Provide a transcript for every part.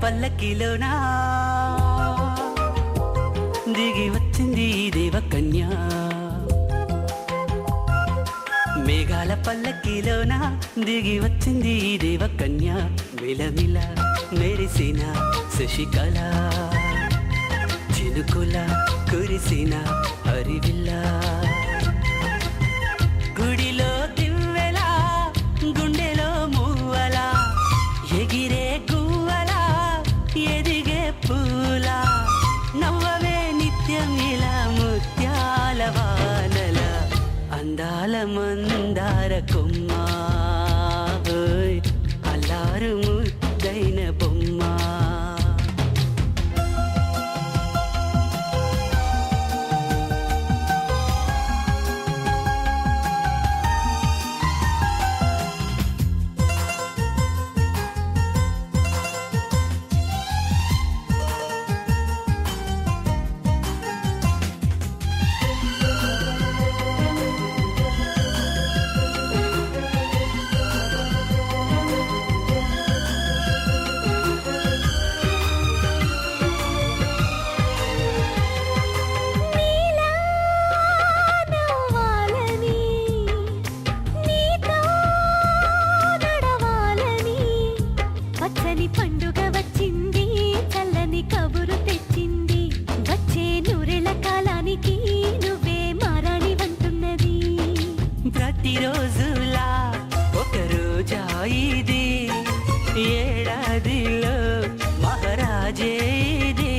పల్లకిలోనా దిగి వచ్చింది దేవకన్య మేఘాల పల్లకిలోనా దిగి వచ్చింది దేవకన్య మిలమిల మెరిసిన శశికళ చినుకుల కురిసిన హరివిల్ల గుడిలో దివ్వెలా గుండెలో మువ్వలా ఎగిరే గువ్వలా ఎదిగే పూలా నవ్వవే నిత్యం ఇలా ముత్యాల వానల అందాల మందార కొమ్మ అల్లారు ముద్దైన బొమ్మ ప్రతిరోజులా ఒక రోజా ఇది ఏడాదిలో మహారాజే ఇది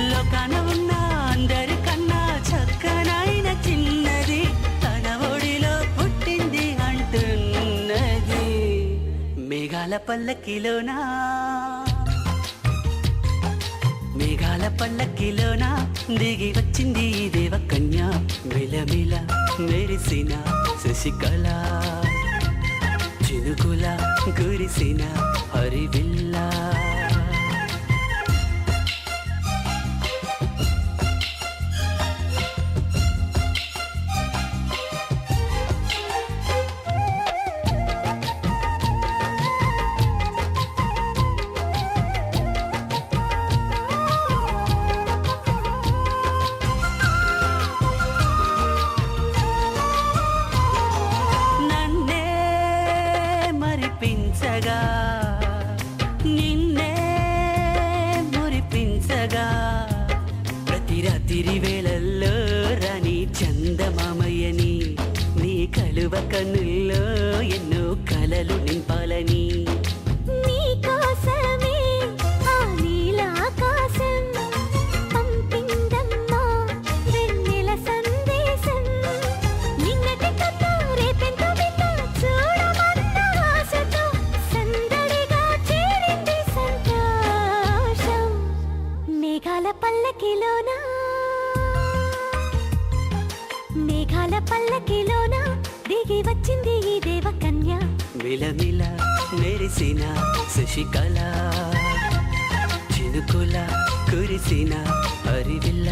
లోకాన ఉన్న అందరికన్నా చక్కనైన చిన్నది తన ఒడిలో పుట్టింది అంటున్నది మేఘాల పల్లకిలోనా మేఘాల పల్లకిలోనా దిగి వచ్చింది దేవకన్య మిలమిల మెరిసిన శశికళ చినుకుల కురిసిన హరివిల్ల నిన్నే మురిపించగా ప్రతి రాత్రి వేళల్లో రాణి చందమామయ్యని నీ కలువ కన్నుల్లో ఎన్నో కలలు నింపాలని మేఘాల పల్లకిలోనా దిగి వచ్చింది ఈ దేవకన్య మిలమిల మెరిసిన శశికళ చినుకుల కురిసిన హరివిల్ల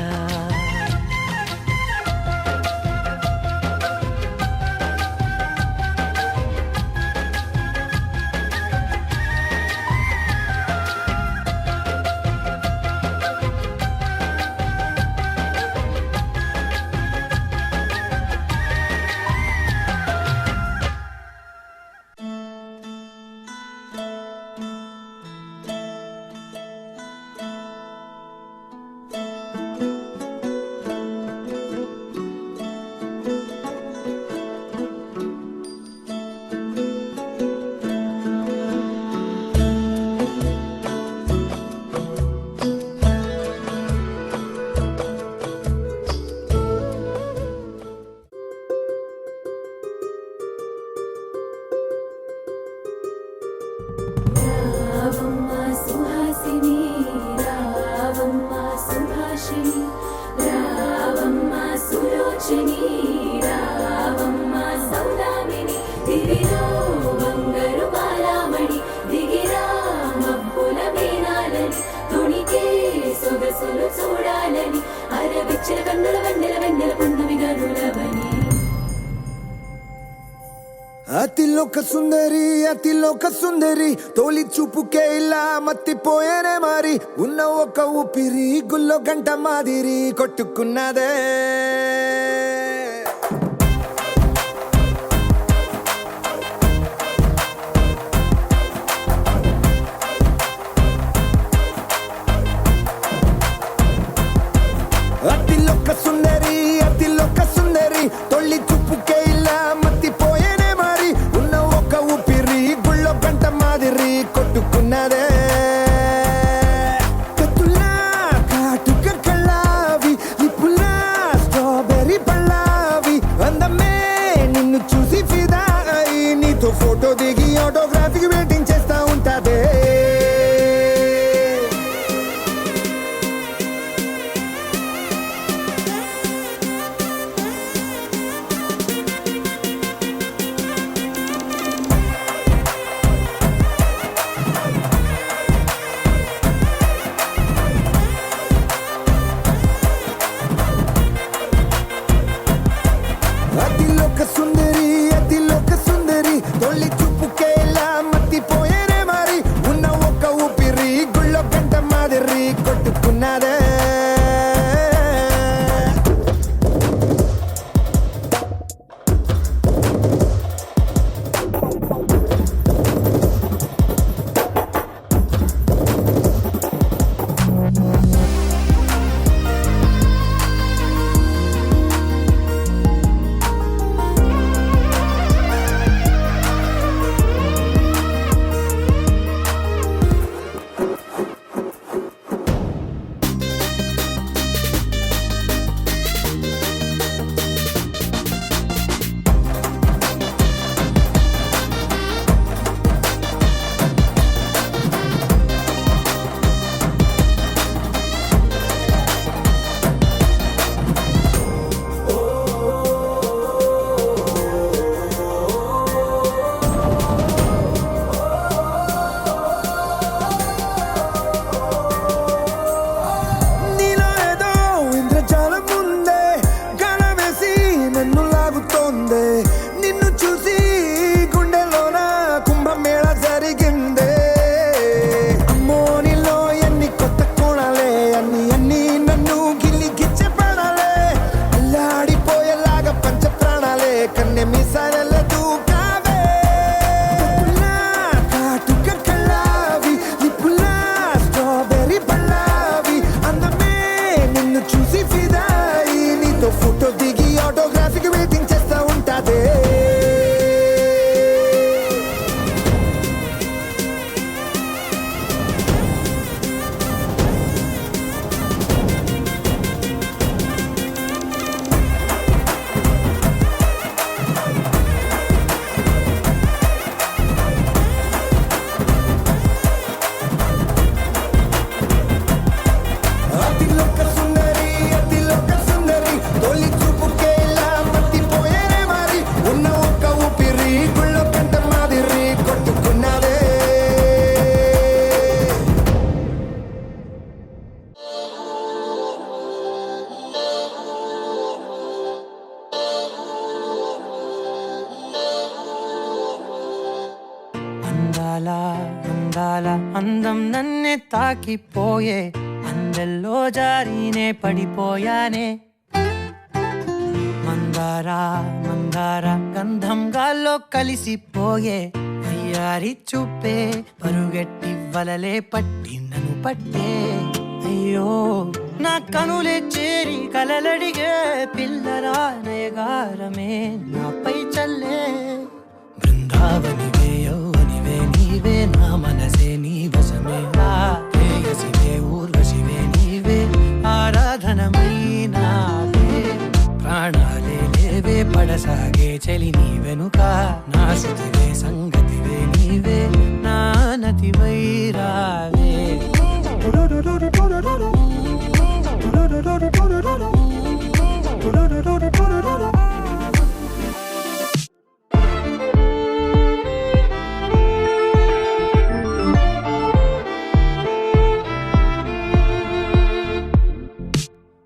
అతిలోక సుందరి తోలి చూపుకే ఇలా మత్తిపోయేనే మారి ఉన్న ఒక ఊపిరి గుల్లో గంట మాదిరి కొట్టుకున్నదే అతిలోక సుందరి తొలి చూపుకే ఇలా మత్తిపోయేనే మారి ఉన్న ఒక ఊపిరి గుళ్ళో గంట మాదిరి కొట్టుకున్నదే కత్తులా కాటుక కళ్ళావి లిప్పులా స్ట్రాబెర్రీ పళ్ళావి అందమే నిన్ను చూసి ఫిదా అయి నీతో ఫోటో దిగి ఆటోగ్రాఫీకి వెయిటింగ్ చేస్తా ఉంటాదే అతిలోక సుందరి తొలి చూపుకే ఇలా మత్తిపోయేనే మారి ఉన్న ఒక ఊపిరి గుళ్ళో గంట మాదిరి కొట్టుకున్నదే నిన్ను చూసి గుండెలోన కుంభమేళ జరిగిందే అమ్మో నీలో ఎన్ని కొత్త కోణాలే అన్ని నన్ను గిల్లి గిచ్చే ప్రాణాలే అల్లాడిపోయేలాగా పంచ ప్రాణాలే కన్నె మీసాల దూకావే కాటుక కళ్ళావి లిప్పులా స్ట్రాబెర్రీ పళ్ళావి అందమే నిన్ను చూసి ఫిదాయి నీతో ఫోటో దిగి ఆటోగ్రాఫీకి వెయిటింగ్ చేస్తా ఉంటాదే అతిలోక సుందరి తొలి చూపుకే ఇలా మత్తిపోయేనే మారి ఉన్న ఒక ఊపిరి గుళ్ళో గంట మాదిరి కొట్టుకున్నదే అందాల అందం నన్నే తాకిపోయే అందెల్లో జారీనే పడిపోయానే మందార గంధం గాల్లో కలిసిపోయే అయ్యారి చూపే పరుగెట్టి వలలే పట్టి నన్ను పట్టే అయ్యో నా కనులే చేరి కలలడిగే పిల్లరా నయగారమే నాపై చల్లే బృందావనివే యౌవనివే నీవే నా మనసే నీ వశమే ప్రేయసివే ఊర్వశివే నీవే ఆరాధనమైనావే ప్రాణాలే లేవే పడసాగే చెలి నీ వెనుక నా శృతివే సంగతివే నీవే నా నతివై రావే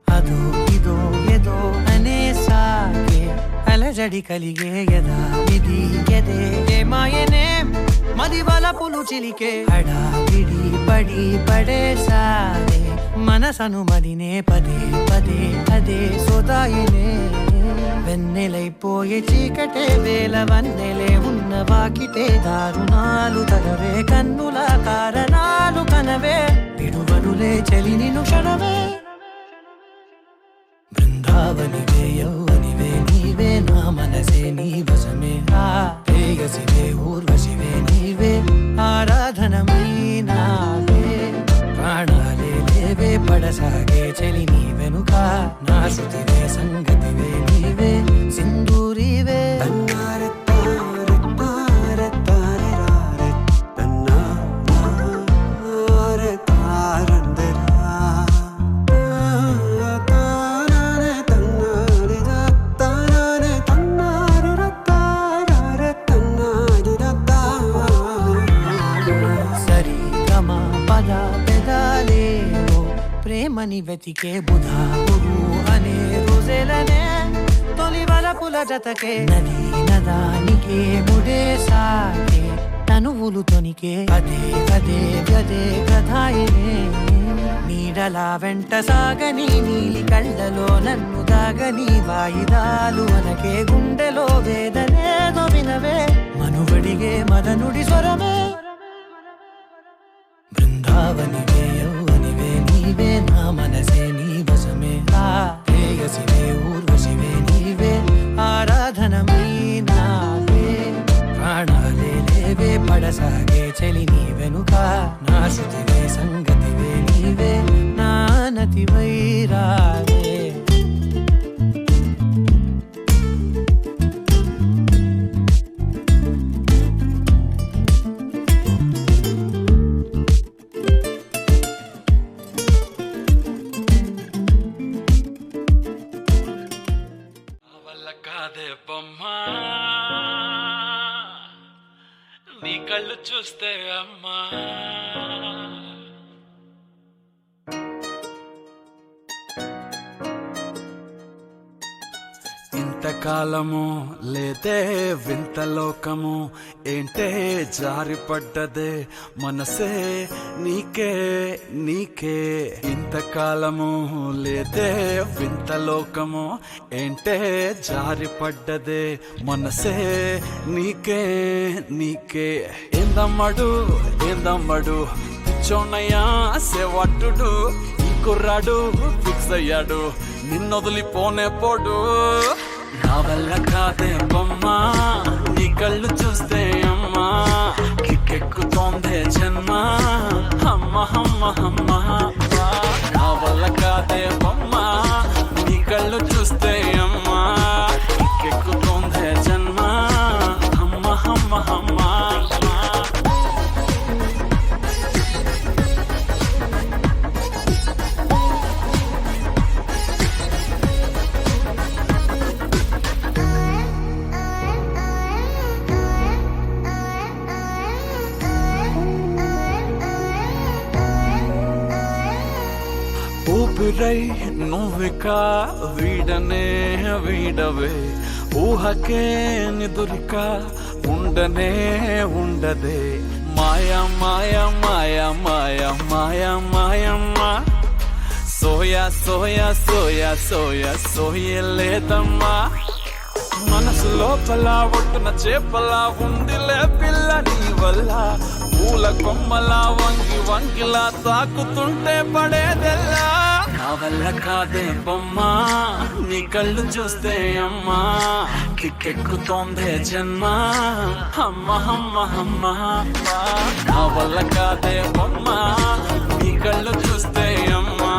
అదో ఇదో ఏదో అనే సాగే అలజడి కలిగే యదా ఇది ఎదే మాయనే మది వలపులు చిలికే హడావిడి పడి పడేసారే మనసను మదినే పదే పదే అదే సోదాయినే వెన్నెలైపోయే చీకటే వేల వన్నెలే ఉన్న వాకిటే దారుణాలు తగవే కన్నుల కారణాలు కనవే పిడువనులే చలి నిను క్షణమే బృందావనివే యౌవనివే నీవే నా మనసే నీ వశమే ప్రేయసివే ఊర్వశివే నీవే ఆరాధనమైనావే ప్రాణాలే లేవే పడసాగే చలి నీ వెనుక నా శృతివే సంగతివే నీవే సింధూరివే సరి గమ పద పెదాలేవో ప్రేమని వెతికే బుధా గురు అనే రోజులనే తొలి వలపుల జతకే నది నదానికే ముడే సాగే తనువులు తొనికే అదే అదే గదే కథాయినే నీడలా వెంట సాగని నీలి కళ్ళలో నన్ను దాగని వాయిదాలు అనకే గుండెలో వేదనేదో వినవే మనుగడిగే మదనుడి స్వరమే బృందావనివే యౌవనివే నీవే నా మనసే నీ వశమే ప్రేయసివే ఊర్వశివే నీవే ఆరాధనమైనావే ప్రాణాలే లేవే పడసాగే చలి నీ వెనుక నా శృతివే సంగతివే నీవే నా నతివై రావే కాదే బొమ్మా నీ కళ్ళు చూస్తే అమ్మా ఇంతకాలము లేదే వింత లోకము ఏంటే జారిపడ్డదే మనసే నీకే నీకే ఇంతకాలము లేదే వింత లోకము ఏంటే జారిపడ్డదే మనసే నీకే నీకే ఏందమ్మడు ఏందమ్మడు పిచ్చోన్నయ్యా సేవట్టుడు ఈ కుర్రాడు ఫిక్స్ అయ్యాడు నిన్నొదిలిపోనే పోడు నా వల్ల కాదే బొమ్మా నీ కళ్ళు చూస్తే అమ్మా కిక్కెక్కుతోందే జన్మ అమ్మ అమ్మ అమ్మ నా వల్ల కాదే బొమ్మా నీ కళ్ళు చూస్తే అమ్మా కిక్కెక్కుతోందే జన్మ అమ్మ అమ్మ అమ్మ ఊపిరై నువ్విక వీడనే వీడవే ఊహకే నిదురిక ఉండనే ఉండదే మాయా మాయా మాయా మాయా మాయా మాయమ్మ సోయా సోయా సోయా సోయా సోయలేదమ్మా మనసు లోపల ఒట్టున చేపలా ఉందిలే పిల్ల నీ వల్ల పూల కొమ్మలా వంగి వంగిలా తాకుతుంటే పడేదెల్లా నా వల్ల కాదే బొమ్మా నీ కళ్ళు చూస్తే అమ్మా కిక్కెక్కుతోందే జన్మ అమ్మ అమ్మ అమ్మ నా వల్ల కాదే బొమ్మా నీ కళ్ళు చూస్తే అమ్మా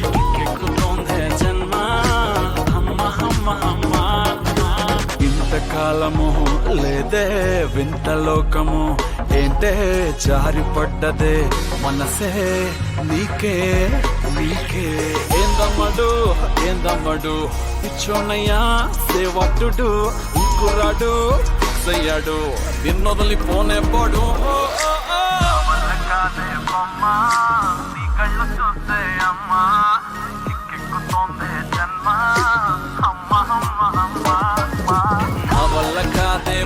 కిక్కెక్కుతోందే జన్మ అమ్మ అమ్మ అమ్మ ఇంతకాలము లేదే వింత లోకము ఏంటే జారిపడ్డదే మనసే నీకే నీకే ఏందమ్మడు ఏందమ్మడు పిచ్చోనయ్యా సేవట్టుడు ఈ కుర్రాడు అయ్యాడు నిన్నొదిలిపోనే పోడు నా వల్ల కాదే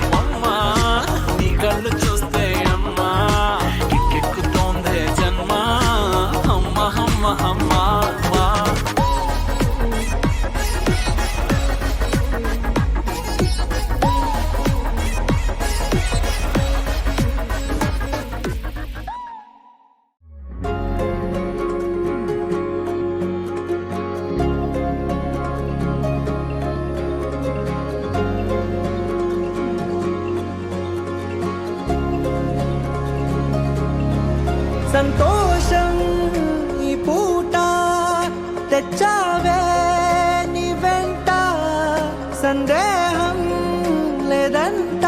తెచ్చావే నీ వెంట సందేహం లేదంట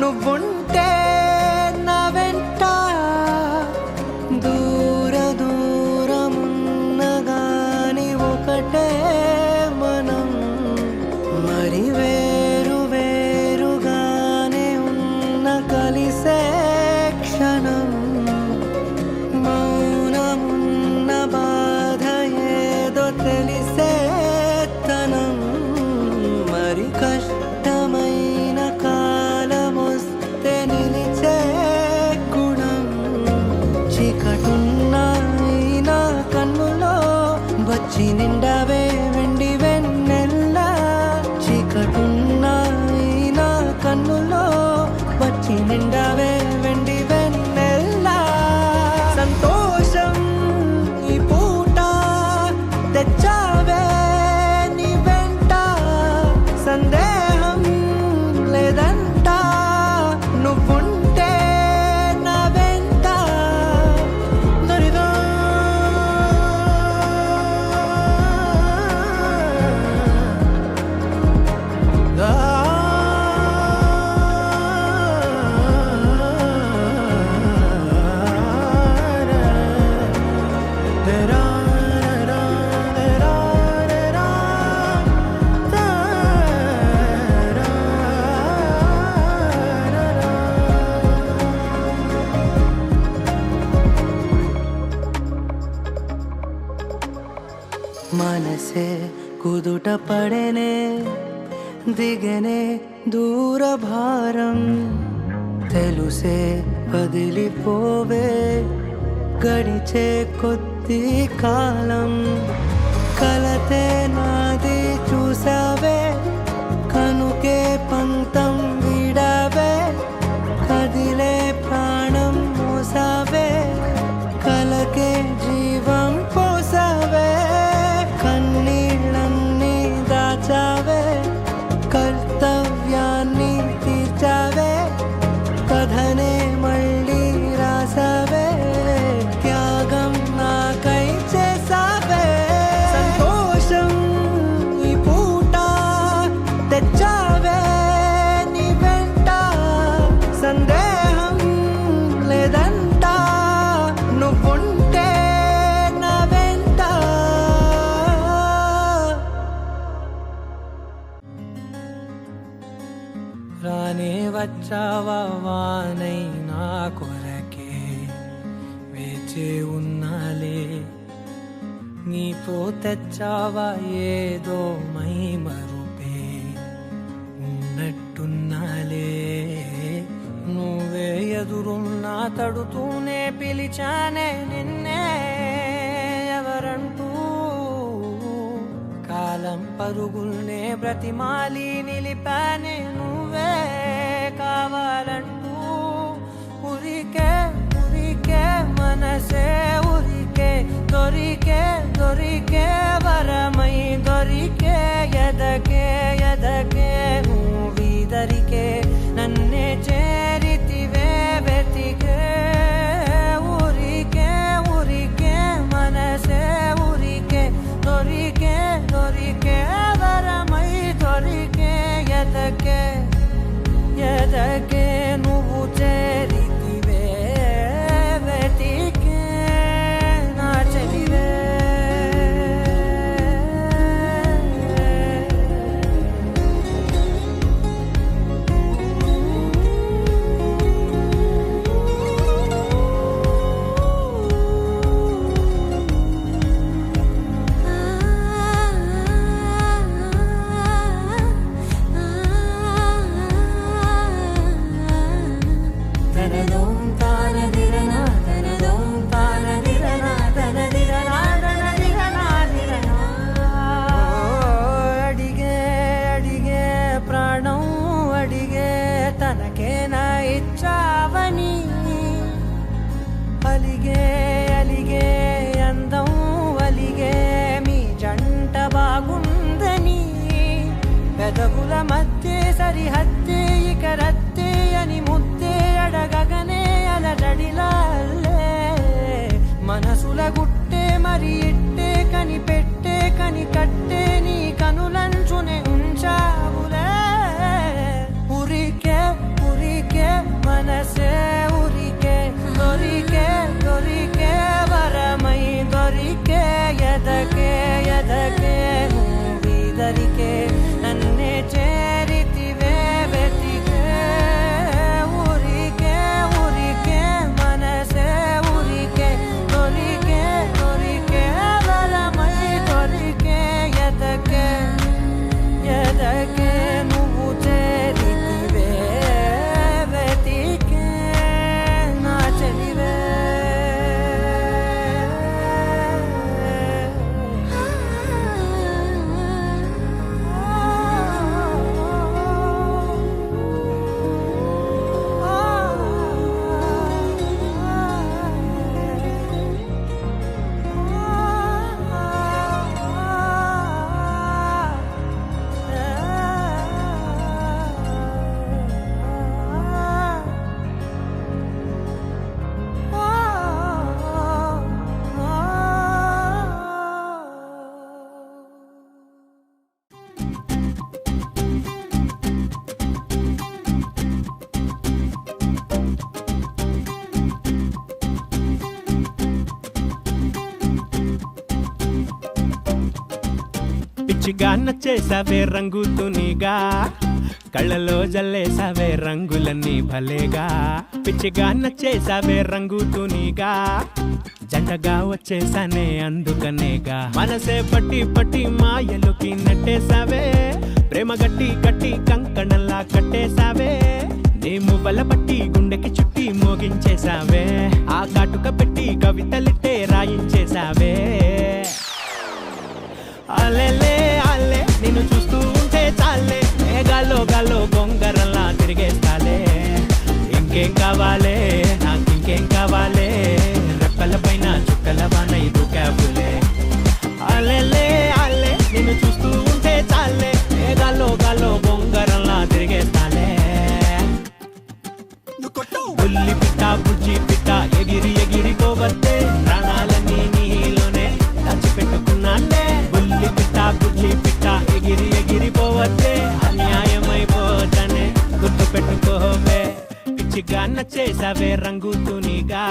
నువ్వుంటే నా వెంట దూర దూరమున్నగాని ఒకటే మనం మరి వేరు వేరుగానే ఉన్న కలిసే క్షణం మౌనమున్న బాధ ఏదో తెలిసే తనం మరి కష్టమైన కాలమొస్తే నిలిచే గుణం చీకటున్న నా కన్నులో వచ్చి నిండవే వెండి వెన్నెల్ల చీకటున్న నా కన్నులో వచ్చి నిండవే వెండి వెన్నెల్ల సంతోషం ఈ పూట తెచ్చావే నీ వెంట సందేహం లేదంట నువ్వుంటే నా వెంట దరిదా మనసే కుదుట పడేనే దిగనే దూర భారం తెలుసే వదిలిపోవే గడిచే కొద్ది కాలం కలతే నాది చూసావే కనుకే పంతం విడవే కదిలే ప్రాణం మోసావే కలకే జీవం పోసావే కన్నీళ్ళన్నీ దాచావే కర్తవ్యాన్ని తీర్చావే కథనే మళ్ళీ రాసావే త్యాగం నాకై చేసావే సంతోషం ఈ పూట తెచ్చావే నీ వెంట సందేహం లేదంట నువ్వుంటే నా వెంట రానే వచ్చావా వానై నా కొరకే వేచే ఉన్నాలే నీతో తెచ్చావా ఏదో మై మరుపే ఉన్నట్టున్నాలే నువ్వే ఎదురున్నా తడుతూనే పిలిచానే నిన్నే ఎవరంటూ కాలం పరుగుల్నే బ్రతిమాలి నిలిపానే నువ్వే కావాలంటూ ఉరికే ఉరికే మనసే ఉరికే దొరికే దొరికే వరమై దొరికే ఎదకే ఎదకే నువ్విదరికే నన్నే చేరితివే వెతికే ఉరికే ఉరికే మనసే ఉరికే దొరికే దొరికే వరమై దొరికే ఎదకే ఎదకే నువ్వు చేరితివే వెతికే నా చెలివే ఆ మనసుల గుట్టే మరి ఎట్టే కనిపెట్టే కనికట్టే నీ కనులంచునే ఉంచావులే ఉరికే ఉరికే మనసే ఉరికే దొరికే దొరికే వరమై దొరికే ఎదకే ఎదకే నువ్విదరికే నన్నే చేరితివే వెతికే ఉరికే ఉరికే మనసే ఉరికే దొరికే దొరికే వరమై దొరికే ఎదకే ఎదకే నువ్వు చేరితివే వెతికే నా చెలివే పిచ్చిగా నచ్చేసావే రంగుతునిగా కళ్ళలో జల్లేసావే రంగులన్నీ భలేగా పిచ్చిగా నచ్చేసావే రంగుతునిగా జంటగా వచ్చేసానే అందుకనేగా మనసే పట్టి పట్టి మాయలోకి నెట్టేసావే ప్రేమ గట్టి గట్టి కంకణంలా కట్టేసావే నీ మువ్వల పట్టి గుండెకి చుట్టి మోగించేసావే ఆ కాటుక పెట్టి కవితలిట్టే రాయించేసావే అలెలే అల్లే నిన్ను చూస్తూ ఉంటే చాలే గాల్లో గాల్లో గొంగరల్లా తిరిగేస్తాలే ఇంకేం కావాలే నాకు ఇంకేం కావాలే రెక్కల పైన చుక్కల వాన ఇది క్యాబులే అలెలే అల్లే నిన్ను చూస్తూ ఉంటే చాలే గాల్లో గాల్లో గొంగరల్లా తిరిగేస్తాలే బుల్లి పిట్ట బుజ్జి పిట్ట ఎగిరి ఎగిరి పోవద్దే ప్రాణాలన్నీ నీలోనే దాచిపెట్టుకున్నానే బుల్లి పిట్ట బుజ్జి పిట్ట ఎగిరి ఎగిరి పోవద్దే అన్యాయమైపోతనే గుర్తు పెట్టుకోవే పిచ్చిగా నచ్చేసావే రంగుతునిగా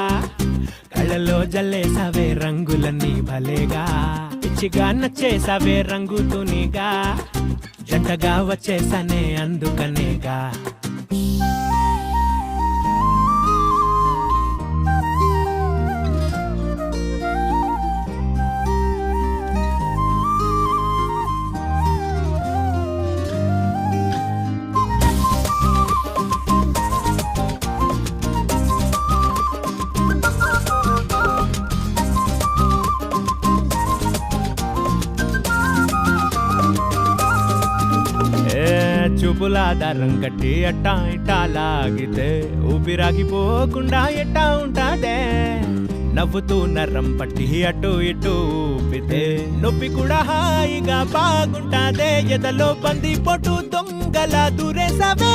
కళ్ళలో జల్లేసావే రంగులన్నీ భలేగా పిచ్చిగా నచ్చేసావే రంగుతునిగా జంటగా వచ్చేసానే అందుకనేగా చూపుల దారం కట్టి అట్టా ఇట్టా లాగితే ఊపిరాగిపోకుండా ఎట్టా ఉంటాదే నవ్వుతూ నరం పట్టి అటు ఇటు ఊపితే నొప్పి కూడా హాయిగా బాగుంటాదే ఎదలో బంది పొట్టు దొంగలా దూరేసావే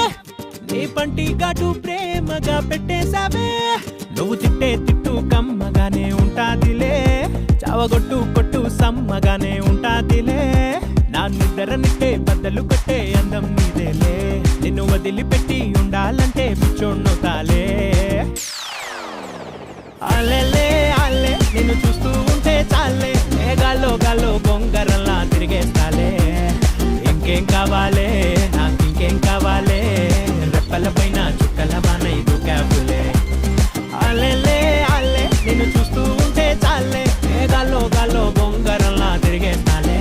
నీ పంటి ఘాటు ప్రేమగా పెట్టేసావే నువ్వు తిట్టే తిట్టు కమ్మగానే ఉంటాదిలే చావగొట్టు కొట్టు సమ్మగానే ఉంటాదిలే నా నిద్ర నిట్టే బద్దలు కొట్టే అందం నీదేలే నిన్ను వదిలిపెట్టి ఉండాలంటే పిచ్చోడ్నవుతాలే అల్లెలే అల్లే నిన్ను చూస్తూ ఉంటే చాలే గాల్లో గాల్లో గొంగరల్లా తిరిగేస్తాలే ఇంకేం కావాలే నాకు ఇంకేం కావాలే రెప్పల పైన చుక్కల వాన ఇది క్యాబులే అల్లెలే అల్లే నిన్ను చూస్తూ ఉంటే చాలే గాల్లో గాల్లో గొంగరల్లా తిరిగేస్తాలే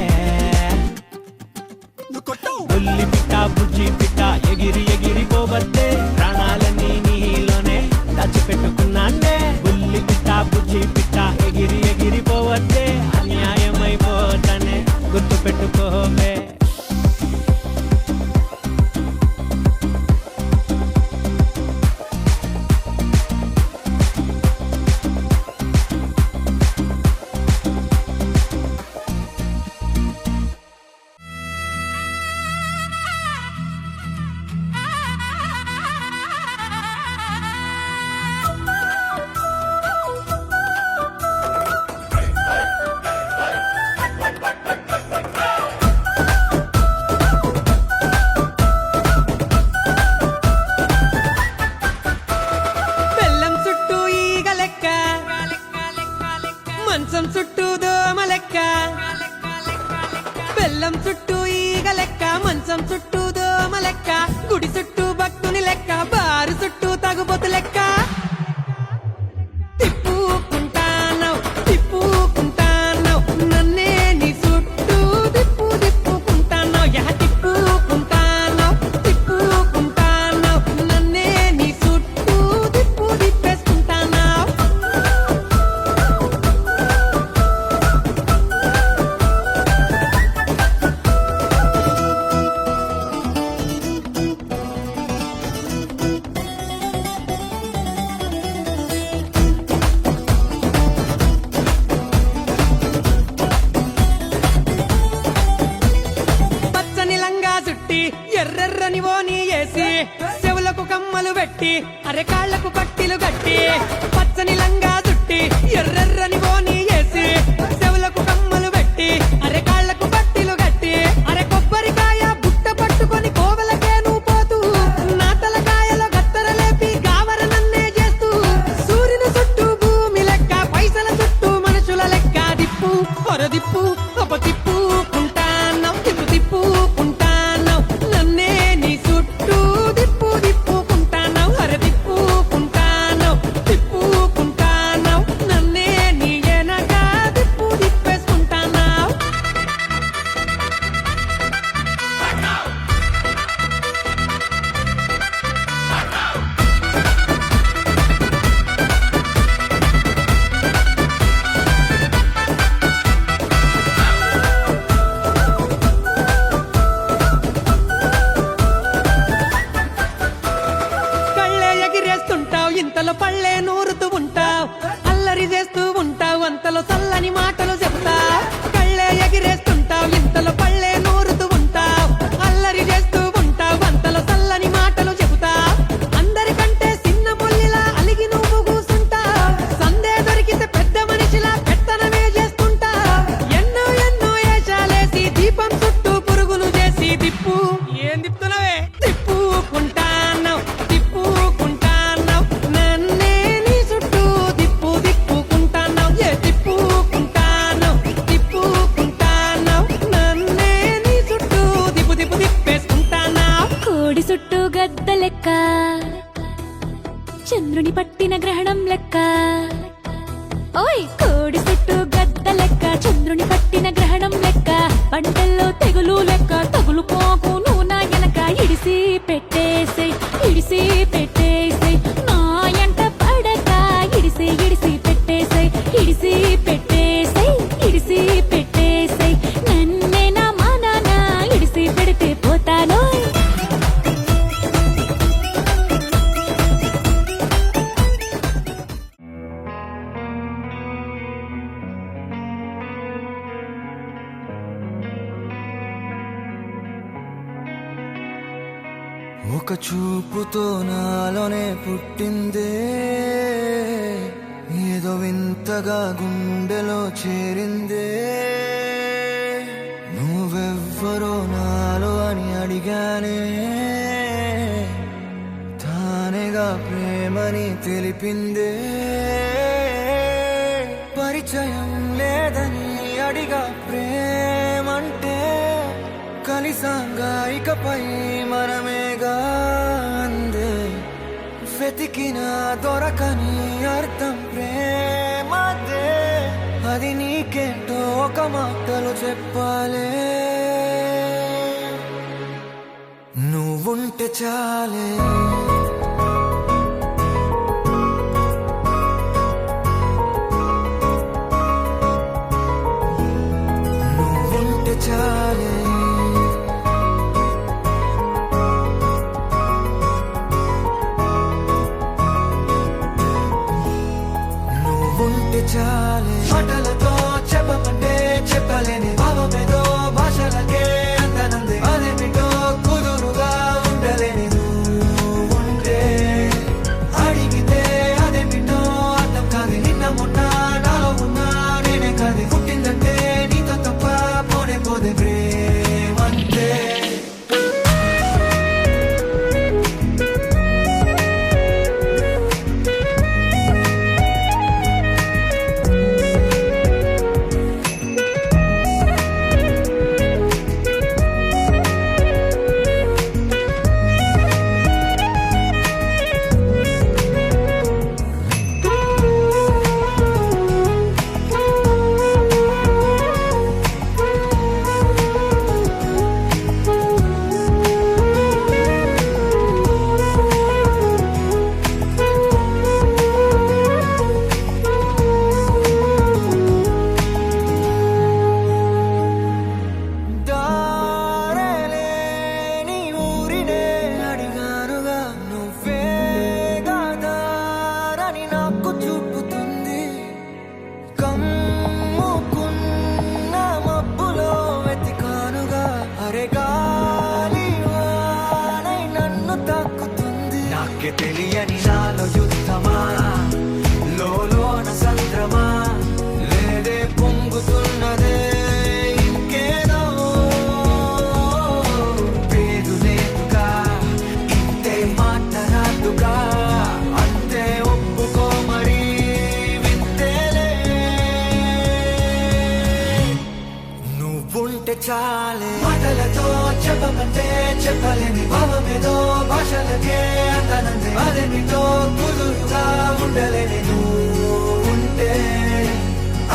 బుల్లి పిట్ట బుజ్జి పిట్ట ఎగిరి ఎగిరి పోవద్దే ప్రాణాలన్నీ నీలోనే దాచిపెట్టుకున్నానే బుల్లి పిట్ట బుజ్జి పిట్ట ఎగిరి ఎగిరి పోవద్దే అన్యాయమైపోతనే గుర్తు పెట్టుకోవే మంచం చుట్టూ దోమ లెక్క బెల్లం చుట్టూ ఈగ లెక్క మంచం చుట్టూ దోమ లెక్క గుడి చుట్టూ భక్తుని లెక్క బారు చుట్టూ తగుబోతు లెక్క తిప్పుకుంటానవ్ తిప్పుకుంటానవ్ నన్నే నీ చుట్టూ తిప్పుకుంటానవ్ యా తిప్పుకుంటానవ్ తిప్పుకుంటానవ్ నన్నే నీ చుట్టూ తిప్పేసుకుంటానవ్ పచ్చని లంగా చుట్టి ఎర్రెర్రని ఓని వేసి చెవులకు కమ్మలు పెట్టి అరే కాళ్లకు పట్టిలు కట్టి పచ్చని లంగా చుట్టి ఎర్రెర్రని ఓని వేసి చెవులకు కమ్మలు పెట్టి అరే కాళ్లకు పట్టిలు కట్టి అరే కొబ్బరికాయ బుట్ట పట్టుకొని కోవలకే నువ్వు పోతూ నా తలకాయలో గత్తర లేపి గావర నన్నే చేస్తూ సూర్యుని చుట్టూ భూమి లెక్క పైసల చుట్టూ మనుషుల లెక్క దిప్పు పొరదిప్పు ఒక తిప్పుకుంటాను తిప్పుకుంటాను నన్నే నీ చుట్టూ తిప్పుకుంటాను అర తిప్పుకుంటాను తిప్పుకుంటాను నన్నే నీ వెనక తిప్పేసుకుంటాను కళ్ళే ఎగిరేస్తుంటావు ఇంతలో పళ్ళే నూరుతూ ఉంటావు అల్లరి చేస్తూ ఉంటావు అంతలో చల్లని మాటలు చెప్తావు కళ్ళే ఎగిరేస్తుంటావు ఇంతలో పళ్ళే నూరుతూ ఉంటావు అల్లరి చేస్తూ ఉంటావు అంతలో చల్లని మాటలు చెబుతావు అందరికంటే చిన్న ముల్లిలా అలిగి నువ్వు కూసుంటావు సందే దొరికితే పెద్ద మనిషిలా పెత్తనమే చేస్తుంటావు ఎన్నో ఎన్నో ఏషాలేసి దీపం చుట్టూ పురుగులు చేసి దిప్పు ఏం తిప్పుతున్నావే తిప్పుకుంటాను తిప్పుకుంటాను నన్నే నీ చుట్టూ తిప్పుకుంటాను ఏ తిప్పుకుంటాను తిప్పుకుంటాను నన్నే నీ చుట్టూ తిప్పేసుకుంటాను కోడి చుట్టూ గద్ద లెక్క చంద్రుని పట్టిన గ్రహణం లెక్క ఓయ్ కోడి చుట్టూ గద్ద లెక్క చంద్రుని పట్టిన గ్రహణం లెక్క పంటల్లో తెగులు లెక్క తగులుకోకు నువ్వు నా వెనక ఇడిసి పెట్టేసే నా ఎంట పడక ఇడిసి పెట్టేసే ఇడిసి పెట్టేసే నన్నే నా మానాన ఇడిసి పెడితే పోతాను ఒక చూపుతో నాలోనే పుట్టిందే ఏదో వింతగా గుండెలో చేరిందే నువ్వెవ్వరో నాలో అని అడిగానే తానేగా ప్రేమని తెలిపిందే పరిచయం లేదని అడిగా ప్రేమంటే కలిసాంగా ఇకపై మనమేగా అందే వెతికినా దొరకని అర్థం ప్రేమదే అది నీకేంటో ఒక మాటలు చెప్పాలే నువ్వుంటే చాలే నువ్వుంటే చాలే నువ్వుంటే చాలే మాటలతో చెప్పమంటే చెప్పలేని భావమేదో భాషలకే అందనందే అదేమిటో కుదురుగా ఉండలేని నువ్వు చాలే మాటలతో చెప్పమంటే చెప్పలేని భావమేదో భాషలకే అంతనందే అదేమిటో కుదురుగా ఉండలేని నువ్వు ఉంటే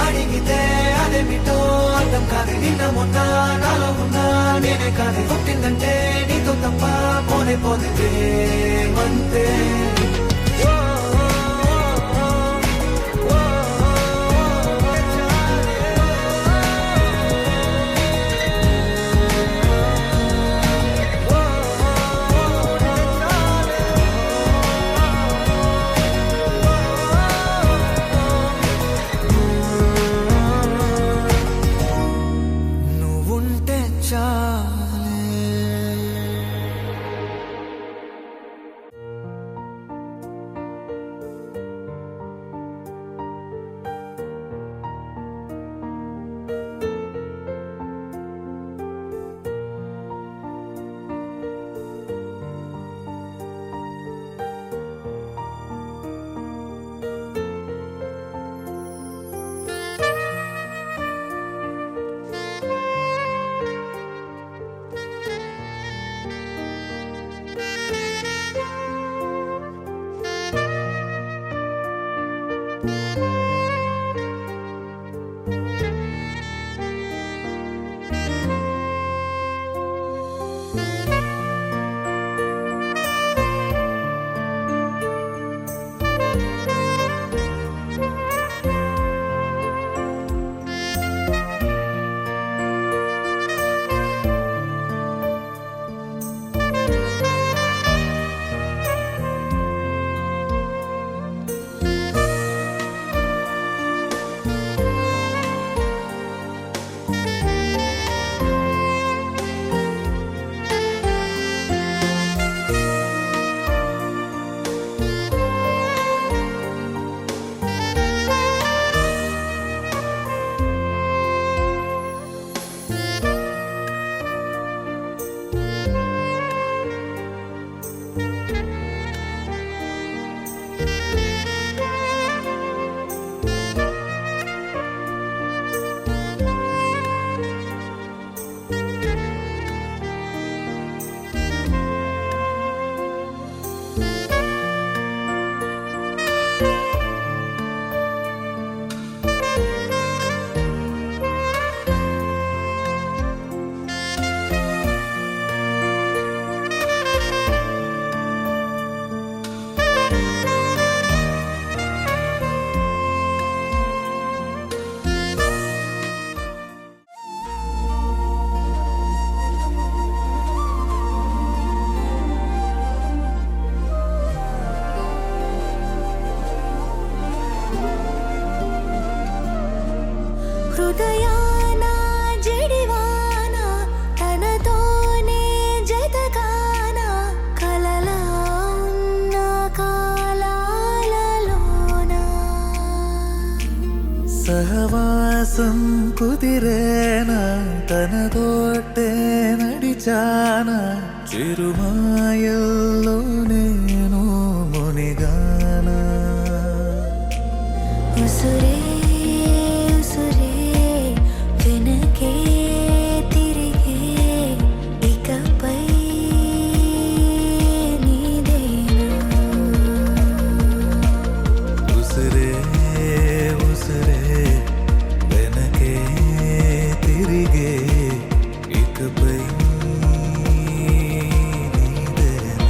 అడిగితే అదేమిటో అర్థం కాదు నిన్న మొన్న నాలో ఉన్నా నేనే కాదు పుట్టిందంటే నీతో తప్ప పోనే పోతే మంతే నువ్వుంటే చాలే హృదయాన జడివాన తనతోనే జతగాన కలలా ఉన్న కాలాలలోన సహవాసం కుదిరేనా తనతోటే నడిచానా చిరుమాయల్లో నేను మునిగానా ఉసురే ఉసురే వెనకే తిరిగే ఇకపై నీదేనా ఉసిరే ఉసిరే వెనకే తిరిగే ఇకపై నీదేనా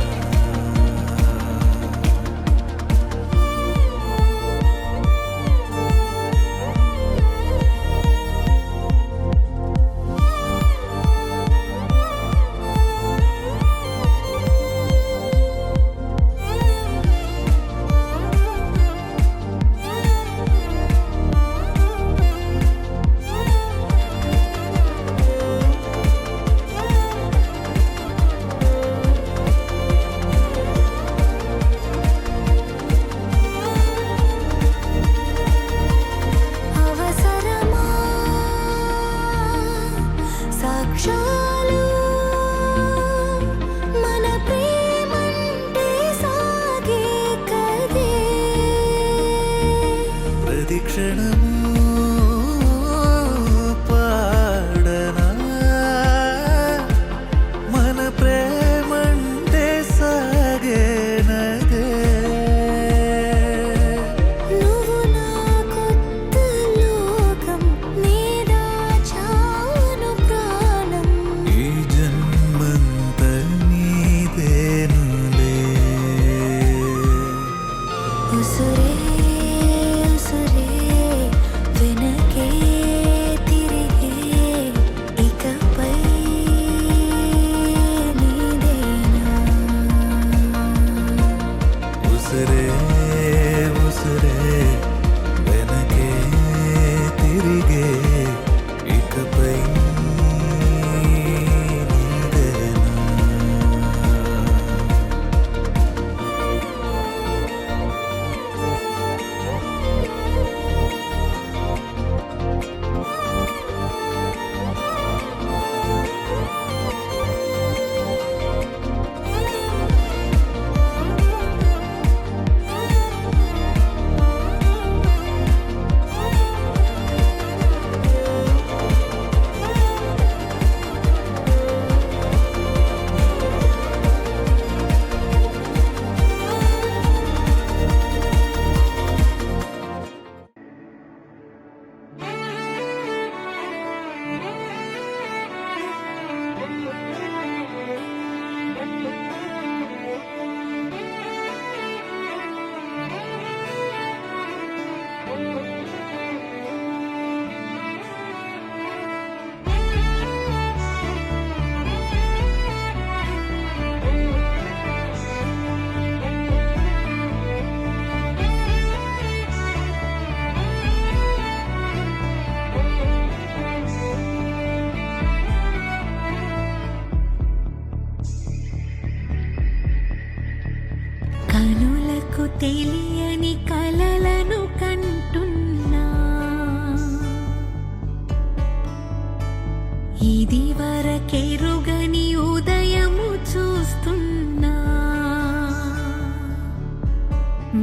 ఇది వరకెరుగని ఉదయము చూస్తున్నా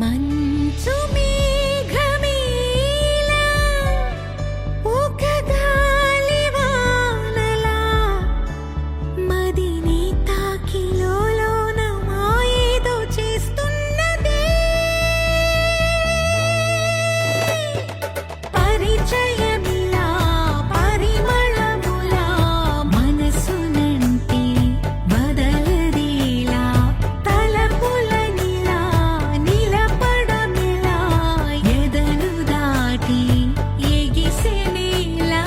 మంచు మేఘమేలా ఒక గాలివానలా మదిని తాకిలోన మాయేదో చేస్తున్నదే పరిచయమిలా పరిమళములా మనసునంటి బదలదేలా తలపులనిలా నిలపడమిలా ఎదను దాటి ఎగిసెనేలా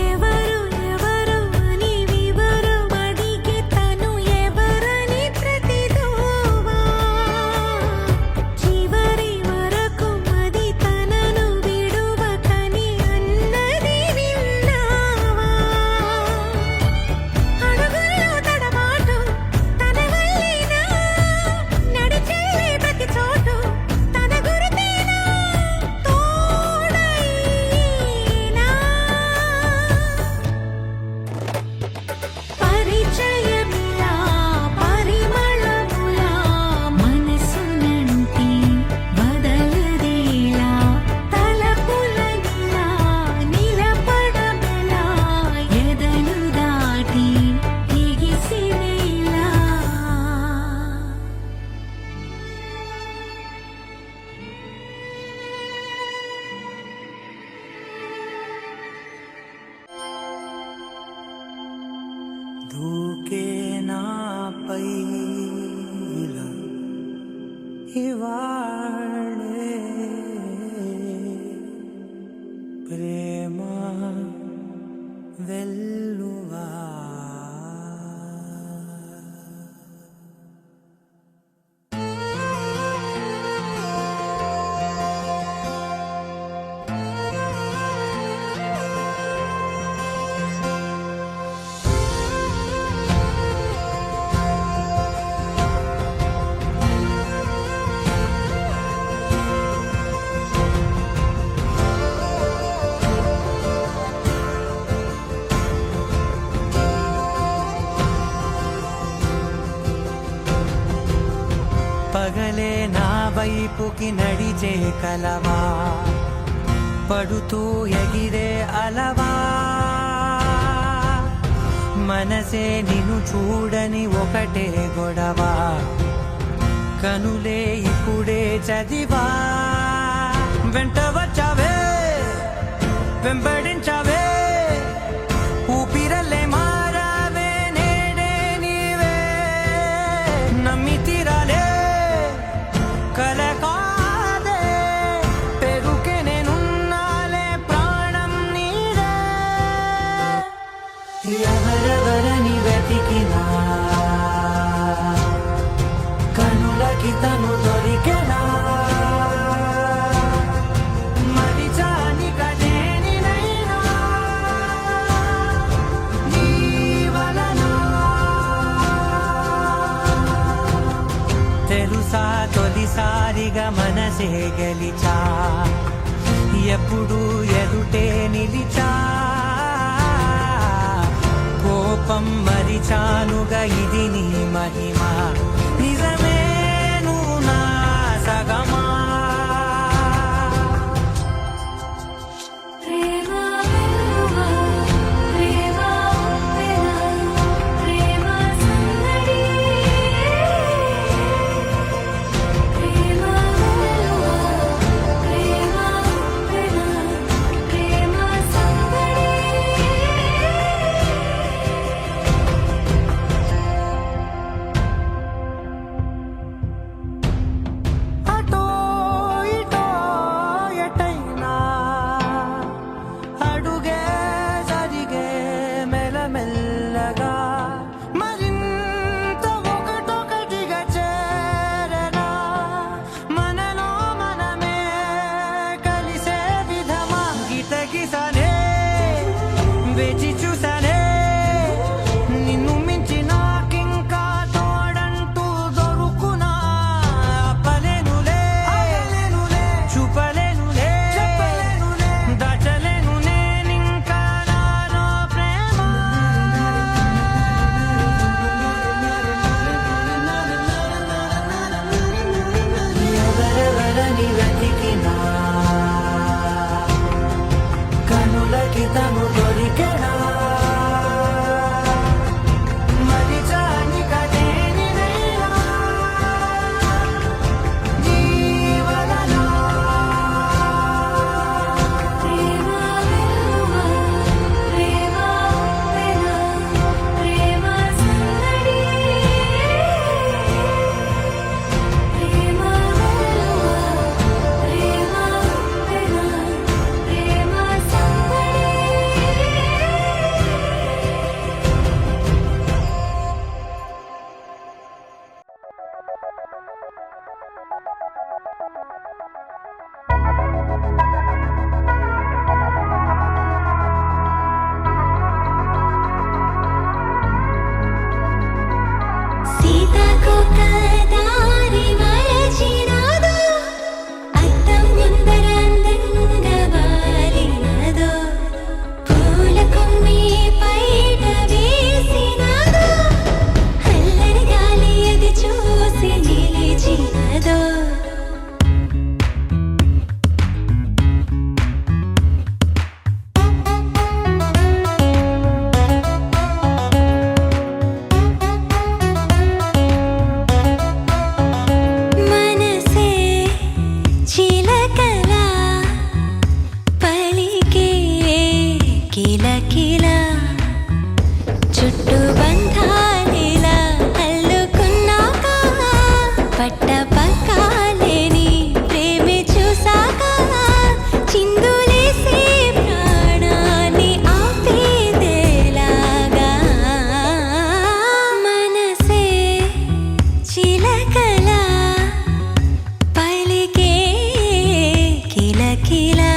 ఎవరు ఎవరు అని వివరు అడిగే తను ఎవరని ప్రతిదోవా చివరి వరకు మది తనను విడువకని అన్నది విన్నావా అడుగుల్లో తడబాటు తన వల్లేనా నడిచేలే ప్రతి చోటు తన గురితేనా తోడైనా పరిచయమిలా పరిమళములా మనసునంటి బదలదేలా తలపులనిలా నిలపడమిలా ఎదను దాటి ఎగిసినేలా దూకే నాపై ఇలా ఇవాళే ప్రేమ వెల్లువా పగలే నా వైపుకి నడిచే కలవా పడుతూ ఎగిరే అలవా మనసే నిన్ను చూడని ఒకటే గొడవ కనులే ఇప్పుడే చదివా వెంట వచ్చావే వెంబడించావే ఊపిరల్లే మారావే నేడే నీవే నమ్మి తీరాలే కలకాదే పెరుకే నేనున్నాలే ప్రాణం నీదే ఎవరెవరని వెతికినా కనులకి తను దొరికెనా మరిచాని కదేనినైనా నీ వలన తెలుసా తొలిసారిగా మనసే గెలిచా ఎప్పుడు ఎదుటే నిలిచా కోపం మరిచానుగా ఇది నీ మహిమ నిజమే నువ్వు నా సగమా ప్రేమ వెల్లువా ప్రేమ ఉప్పెన ప్రేమ సందడి ప్రేమ వెల్లువా ప్రేమ ఉప్పెన ప్రేమ సందడి సీతాకోక దారి మరచినాదో అద్దం ముందర అందంగా వాలినాదో పూల కొమ్మి పైట వేసినాదో అల్లరి గాలి అది చూసి నిలిచినాదో మనసే చిలకలా పలికే కిలకిలా చుట్టూ బంధాలిలా అల్లుకున్నాక పట్ట పక్కాలేని ప్రేమే చూసాక చిందులేసే ప్రాణాన్ని ఆపేదేలాగా మనసే చిలకలా పలికే కిలకిలా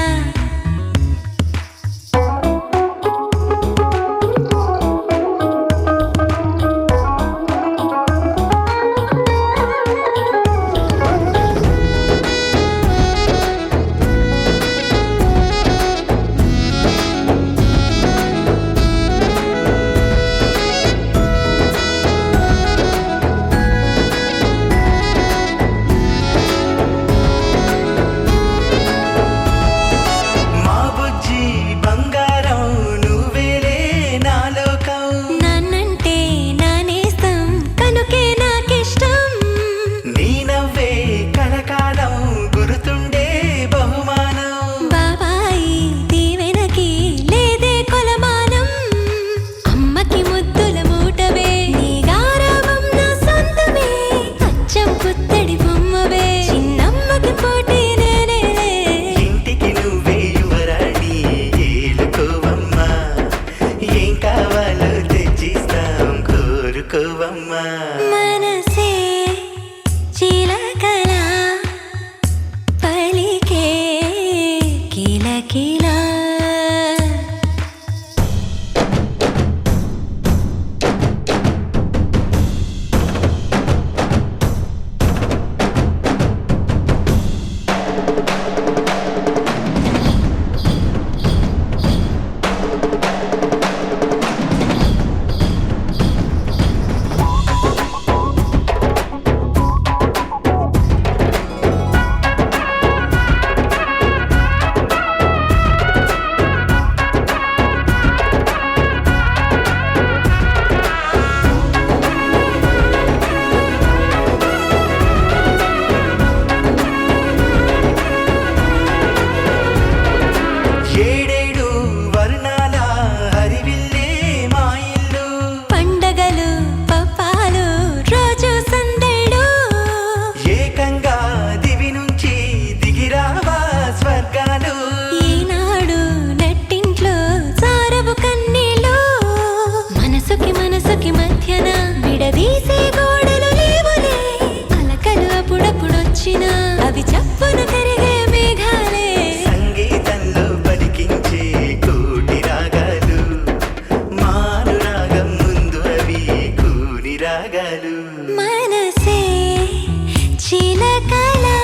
మా బుజ్జి బంగారం నువ్వేలే నా లోకం నన్నంటే నానేస్తం కనుకే నాకిష్టం నీ నవ్వే కలకాలం గుర్తుండే బహుమానం బాబాయి దీవెనకి లేదే కొలమానం అమ్మకి ముద్దుల మూటవే నీ గారాబం నా సొంతమే అచ్చం పుత్తడి బొమ్మవే చిన్నమ్మకి పోటీ నేనేలే ఇంటికి నువ్వే యువరాణి ఏలుకోవమ్మా ఏం కావాలో తెచ్చిస్తాం కోరుకోవమ్మా మనసే చిలకలా పలికే కిలకిలా ఏడేడు వర్ణాల హరివిల్లే మా ఇల్లు పండగలు పప్పాలు రోజు సందడు ఏకంగా దివి నుంచి దిగిరావా స్వర్గాలు ఈనాడు నెట్టింట్లో సారవు కన్నీళ్ళు మనసుకి మధ్యన విడదీసే గోడలు లేవులే అలకలు అప్పుడప్పుడొచ్చినా అవి చప్పున కరిగే మేఘాలే సంగీతంలో పలికించే కోటి రాగాలు మారు రాగం ముందు అవి కూని రాగాలు మనసే చిలకలా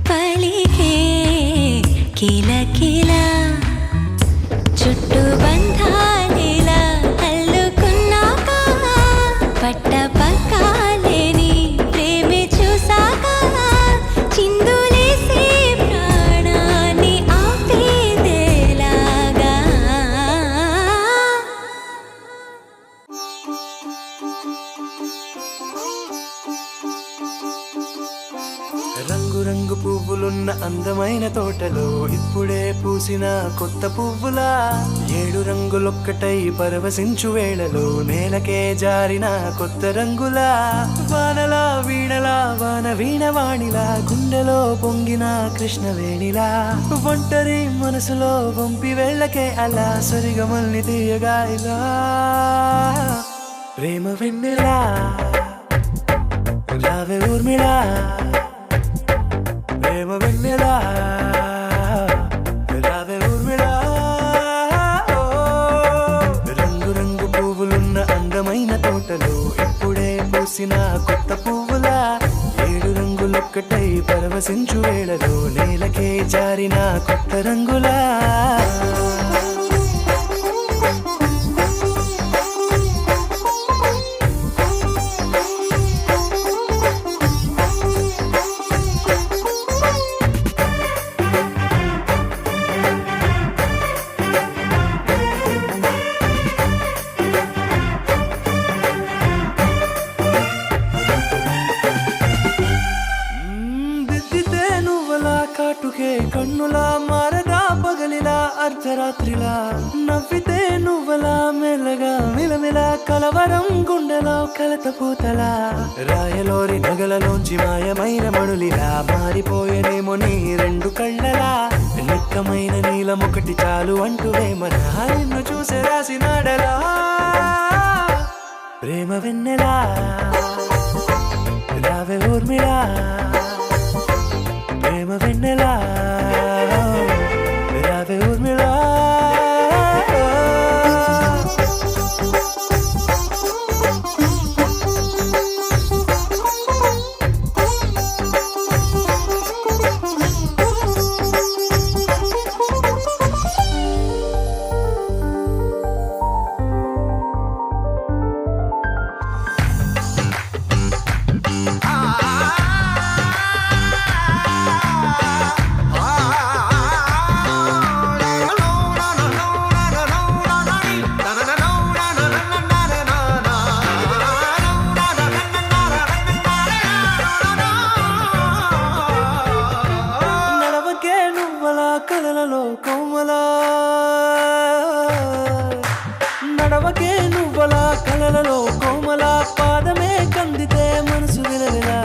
పలికే కిలకిలా చుట్టూ బంధాలిలా అల్లుకున్నాక పట్ట పక్కాలేని ప్రేమే చూసాక చిందులేసే ప్రాణాన్ని ఆపేదేలాగా రంగు రంగు పువ్వులున్న అందమైన తోటలో ఇప్పుడే పూసిన కొత్త పువ్వులా 7 రంగులొక్కటై పరవశించు వేళలో నేలకే జారిన కొత్త రంగులా వానలా వీణలా వాన వీణవాణిలా గుండెలో పొంగిన కృష్ణవేణిలా ఒంటరి మనసులో వంపి వెళ్ళకే అలా సరిగమల్ని తీయగా ఇలా ప్రేమ వెన్నెలా రావే ఊర్మిళా ప్రేమ వెన్నెలా రావే ఊర్మిళా రంగు రంగు పువ్వులున్న అందమైన తోటలో ఇప్పుడే పూసిన కొత్త పువ్వులా 7 రంగులొక్కటై పరవశించు వేళలో నేలకే జారిన కొత్త రంగులా దిద్దితే నువ్వలా కాటుకే కన్నులా మారగా పగలిలా అర్ధరాత్రిలా నవ్వితే నువ్వలా మెల్లగా మిలమిలా కలవరం గుండెలో కలత పూతలా రాయలోరి నగలలోంచి మాయమైన మణులిలా మారిపోయేనేమో నీ 2 కళ్ళలా నిక్కమైన నీలమొకటి చాలు అంటూ వేమనా నిన్ను చూసే రాసినాడలా ప్రేమ వెన్నెలా రావే ఊర్మిళా ప్రేమ వెన్నెలా రావే ఊర్మిళా నడవకే నువ్వలా కలలలో కోమలా నడవకే నువ్వలా కలలలో కోమలా పాదమే కందితే మనసు విలవిలా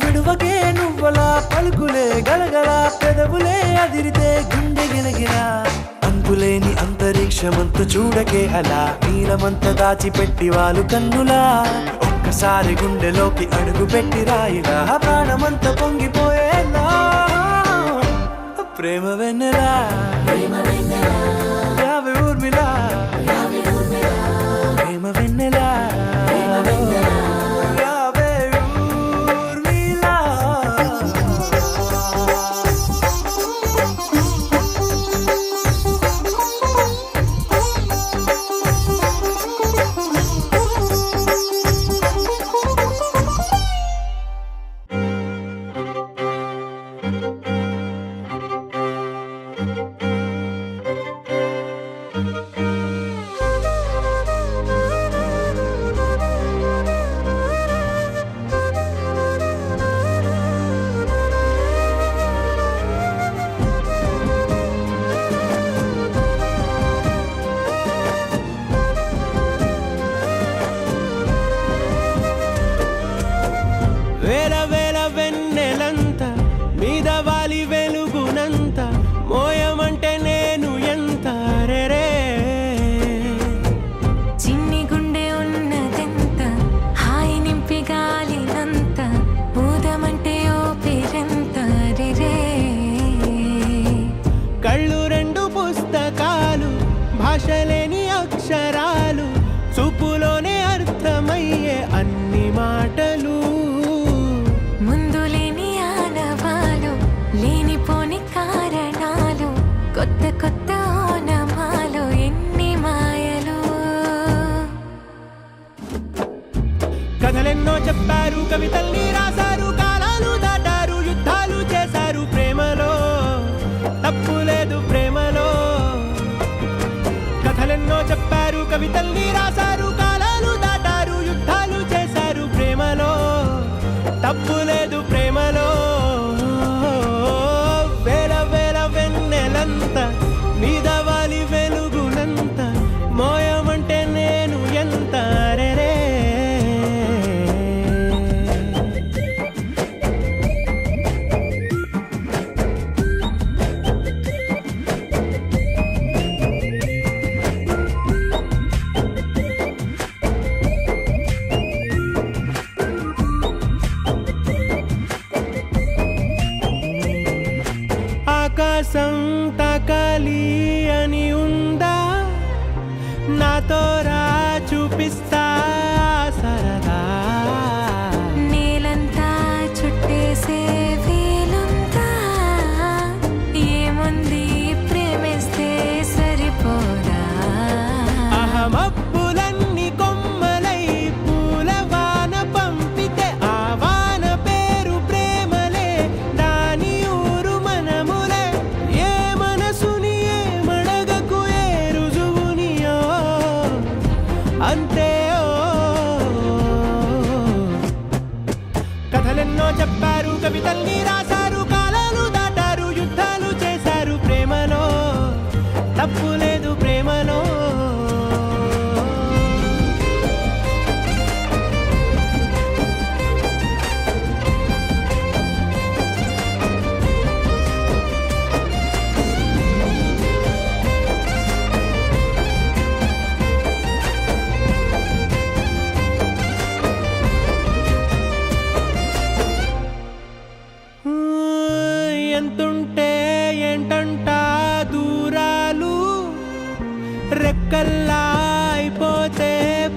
విడువకే నువ్వలా పలుకులే గలగల పెదవులే అదిరితే గుండె గిలగిలా అంతులేని అంతరిక్షమంత చూడకే అలా నీలమంత దాచిపెట్టి వాళ్ళు కన్నులా ఒక్కసారి గుండెలోకి అడుగు పెట్టి రాయిలా ప్రాణమంత పొంగిపోయేలా ప్రేమ వెన్నెలా రావే ఊర్మిళా ప్రేమ వెన్నెలా రావే ఊర్మిళా వేల వేల వెన్నెలంత మీద వాలి వెలుగునంత మోయమంటే నేను ఎంత రే చిన్ని గుండె ఉన్నదెంత హాయి నింపి గాలినంత ఊదమంటే ఓపిరెంత రే కళ్ళు 2 పుస్తకాలు భాషలేని అక్షరాలు చూపులోనే అర్థమయ్యే అన్ని మాటలు ముందు లేని ఆనవాలు లేనిపోని కారణాలు కొత్త కొత్త ఓనమాలు ఎన్ని మాయలు కథలెన్నో చెప్పారు కవితల్ని రాశారు కాలాలు దాటారు యుద్ధాలు చేశారు ప్రేమలో తప్పు లేదు ప్రేమలో కథలెన్నో చెప్పారు కవితల్ని రాశారు కాలాలు దాటారు యుద్ధాలు చేశారు ప్రేమలో తప్పు లేదు ప్రేమలో వేల వేల వెన్నెలంత మీద వాలి వెలుగునంత మోయమంటే నేను ఎంత రే ఆకాశం తాకాలి అని ఉందా నాతో రా చూపిస్తా సరదా కవితల్ని రాశారు, కాలాలు దాటారు, యుద్ధాలు చేశారు ప్రేమలో, తప్పు లేదు ప్రేమలో. ఎంతుంటే ఏంటంట దూరాలు, రెక్కల్లా అయిపోతే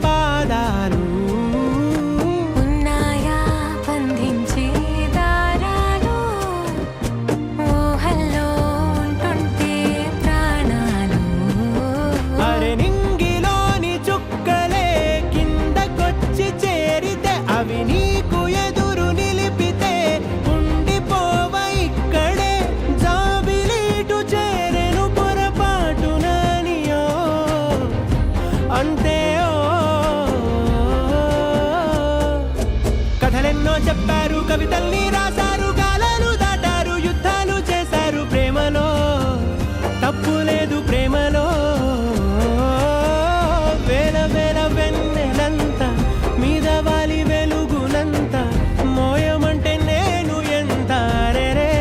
పాదాలు. ఉన్నాయా బంధించే దారాలు, ఊహల్లో ఉంటుంటే ప్రాణాలు. అరే నింగిలోని చుక్కలే కిందకొచ్చి చేరితే, అవి నీకు ఎదురు నిలిపితే ఉండిపోవ ఇక్కడే. జాబిలీటు చేరెను పొరపాటుననియో అంతే. కథలెన్నో చెప్పారు, కవితల్ని రాశారు, కాలాలు దాటారు, యుద్ధాలు చేశారు ప్రేమలో, తప్పు లేదు ప్రేమలో. వేల వేల వెన్నెలంత మీద వాలి వెలుగునంత, మోయమంటే నేను ఎంత రే.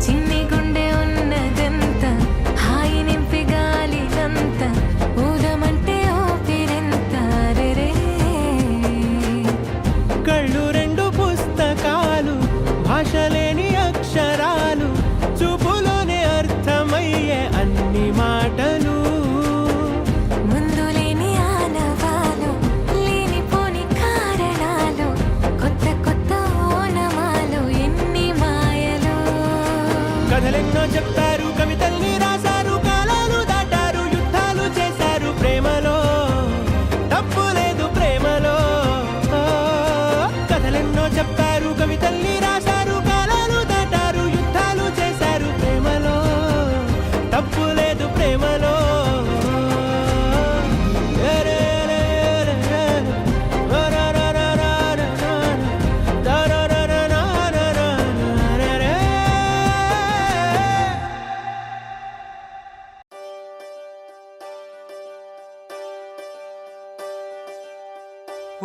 చిన్ని గుండె ఉన్నదంత, హాయి నింపి గాలినంత, ఊదమంటే ఊపిరెంత రే. కళ్ళు రెండు పుస్తకాలు, భాష లేని అక్షరాలు, చూపులోనే అర్థమయ్యే అన్ని మాటలు. ముందు లేని ఆనవాలు, లేనిపోని కారణాలు, కొత్త కొత్త ఓనమాలు, ఎన్ని మాయలు. కథలెన్నో చెప్పారు, కవితల్ని రాశారు, కాలాలు దాటారు, యుద్ధాలు చేశారు ప్రేమలో, తప్పు లేదు ప్రేమలో. కథలెన్నో చెప్పారు, కవితల్ని రాశారు, కాలాలు దాటారు, యుద్ధాలు చేశారు ప్రేమలో, తప్పు లేదు ప్రేమలో.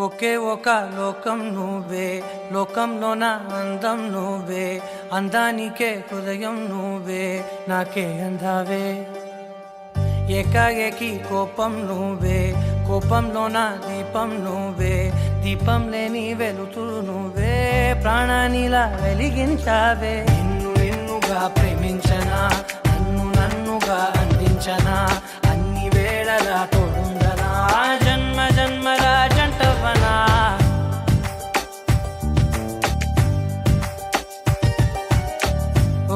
ఒకే ఒక లోకం నువ్వే, లోకంలో నా అందం నువ్వే, అందానికే హృదయం నువ్వే, నాకే అందావే. ఏకాఏకి కోపం నువ్వే, కోపంలో నా దీపం నువ్వే, దీపం లేని వెలుతురు నువ్వే, ప్రాణానిలా వెలిగించావే. నిన్నుగా ప్రేమించనా, నన్నుగా అందించనా, అన్ని వేళలా తోడుందనా, జన్మ జన్మల జంటవనా.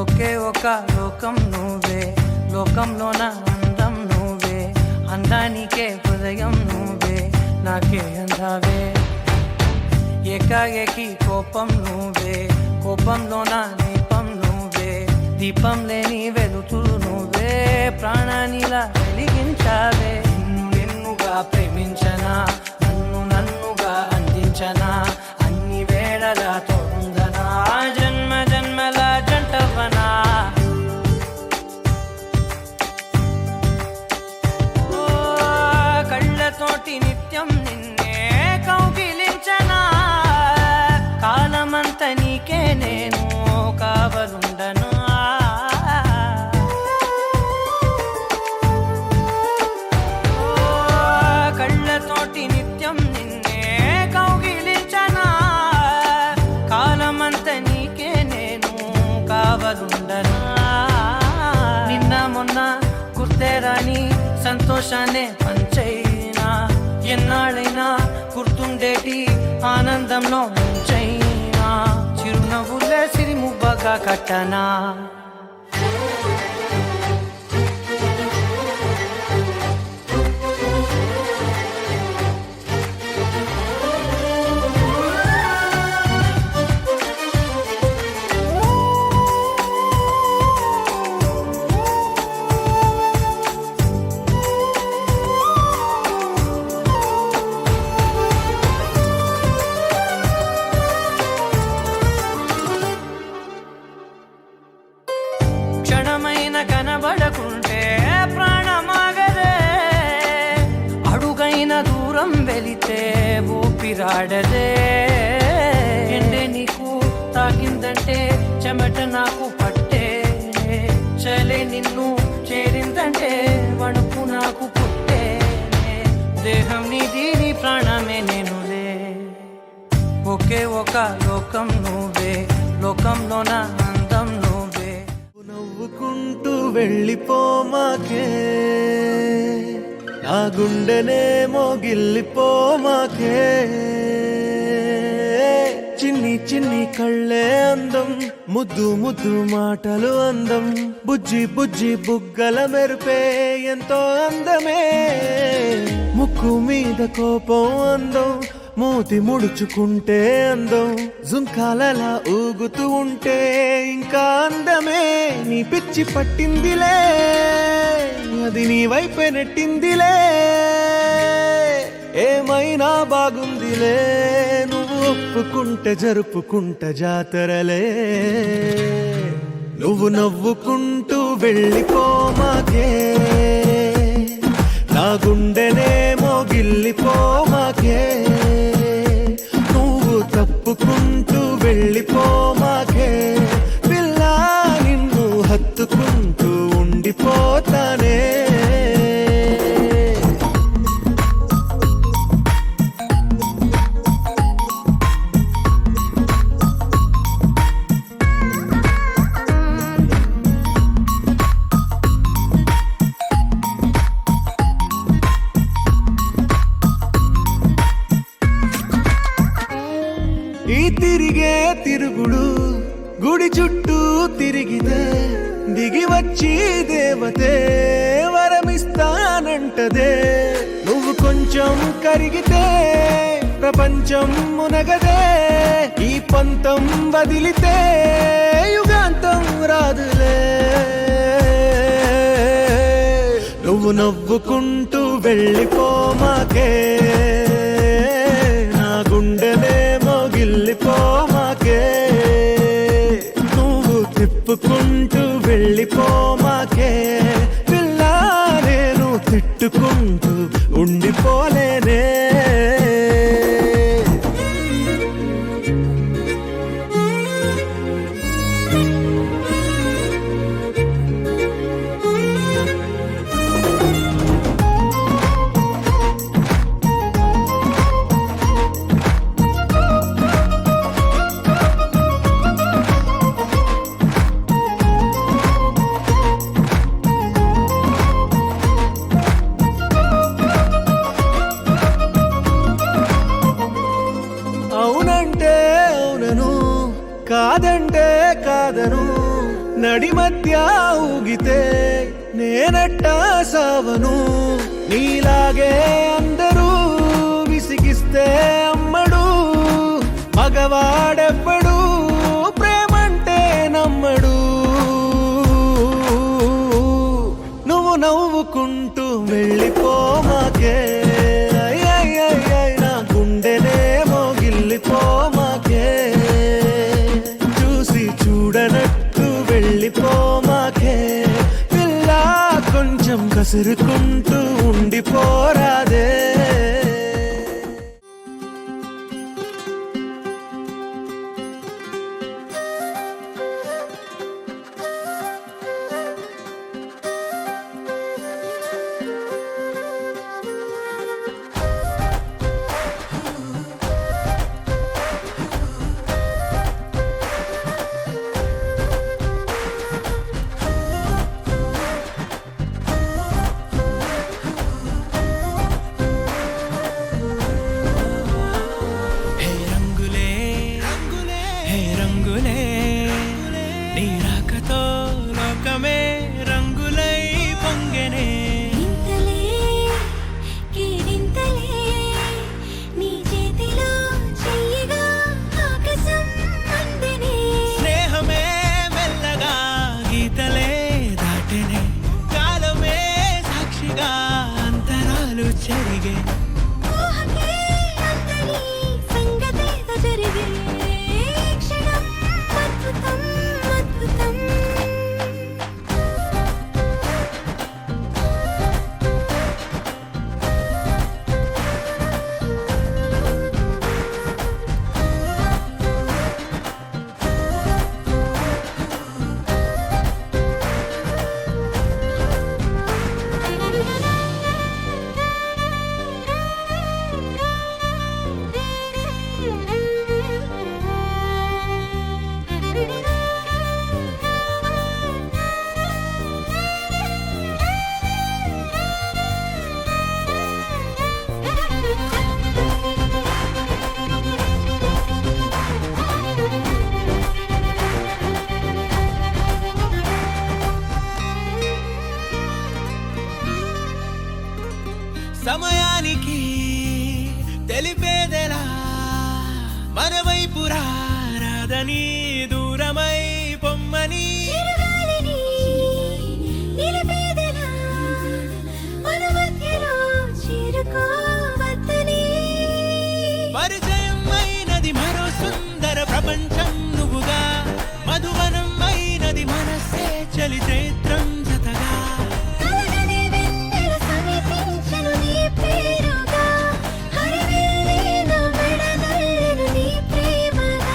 ఒకే ఒక లోకం నువ్వే, లోకంలో నా అందం నువ్వే, అందానికే హృదయం నువ్వే, నాకే అందావే. ఏకాఏకి కోపం నువ్వే, కోపంలో నా దీపం నువ్వే, దీపం లేని వెలుతురు నువ్వే, ప్రాణానిలా వెలిగించావే. నిన్నుగా ప్రేమించనా, నన్నుగా అందించనా, అన్ని వేళలా తోడుందనా, జన్మ జన్మల జంటవనా. కళ్ళతోటి నిత్యం నిన్నే కౌగిలించనా, కాలమంత నీకే నేను కావలుండనా. కళ్ళతోటి నిత్యం నిన్నే కౌగిలించనా, కాలమంత నీకే నేను కావలుండనా. నిన్న మొన్న గుర్తేరాని సంతోషాన్నే పంచైనా, ఎన్నాళ్ళైనా గుర్తుండేటి ఆనందంలో ఉంచైనా, చిరునవ్వులే సిరిముబ్బగా కట్టనా. ఊపిరాడదే ఎండే నీకు తాకిందంటే చెమట నాకు పట్టే చలే నిన్ను చేరిందంటే వణుకు నాకు పుట్టే దేహం నీది నీ ప్రాణమే నేనులే ఒకే ఒక లోకం నువ్వే లోకంలోన అందం నువ్వే నవ్వుకుంటూ వెళ్ళిపోమాకే నా గుండెనేమో గిల్లిపోమాకే చిన్ని చిన్ని కళ్ళే అందం ముద్దు ముద్దు మాటలు అందం బుజ్జి బుజ్జి బుగ్గల మెరుపే ఎంతో అందమే ముక్కు మీద కోపం అందం మూతి ముడుచుకుంటే అందం జుంకాలలా ఊగుతూ ఉంటే ఇంకా అందమే నీ పిచ్చి పట్టిందిలే అది నీ వైపే నెట్టిందిలే ఏమైనా బాగుందిలే నువ్వు ఒప్పుకుంటే జరుపుకుంటే జాతరలే నువ్వు నవ్వుకుంటూ వెళ్ళిపోమాకే నా గుండెనేమో గిల్లిపోమాకే నువ్వు తప్పుకుంటూ వెళ్ళిపోమాకే పిల్ల నిన్ను హత్తుకుంటూ ఉండిపోతానే ఈ తిరిగే తిరుగుడు గుడి చుట్టూ తిరిగితే దిగి వచ్చి దేవతే వరమిస్తానంటదే నువ్వు కొంచెం కరిగితే ప్రపంచం మునగదే ఈ పంతం వదిలితే యుగాంతం రాదులే నువ్వు నవ్వుకుంటూ వెళ్ళిపోమాకే నా గుండెనేమో గిల్లిపోమాకే నువ్వు తిప్పుకుంటూ వెళ్ళిపోమాకే పిల్ల నేను తిట్టుకుంటూ ఉండిపోలేనే అవునంటే అవునను కాదంటే కాదను నడి మధ్య ఊగితే నేనట్టా సావను నీలాగే అందరూ విసిగిస్తే అమ్మడు మగవాడెవ్వడు ప్రేమంటే నమ్మడు నువ్వు నవ్వుకుంటూ వెళ్ళిపోమాకే నా గుండెనేమో గిల్లిపోమాకే చూసి చూడనట్టు వెళ్ళిపోమాకే పిల్ల కొంచెం కసురుకుంటూ ఉండిపోరాదే నిలిపేదెలా మన వైపు రాదని దూరమై పొమ్మని చిరుగాలిని నిలిపేదెలా మన మధ్యలో చేరుకోవద్దని పరిచయం అయినది మరో సుందర ప్రపంచం నువ్వుగా మధువనం అయినది మనసే చలి చైత్రం జతగా కలగని వెన్నెల సమీపించను నీ పేరుగా హరివెల్లి నా మెడనల్లను నీ ప్రేమగా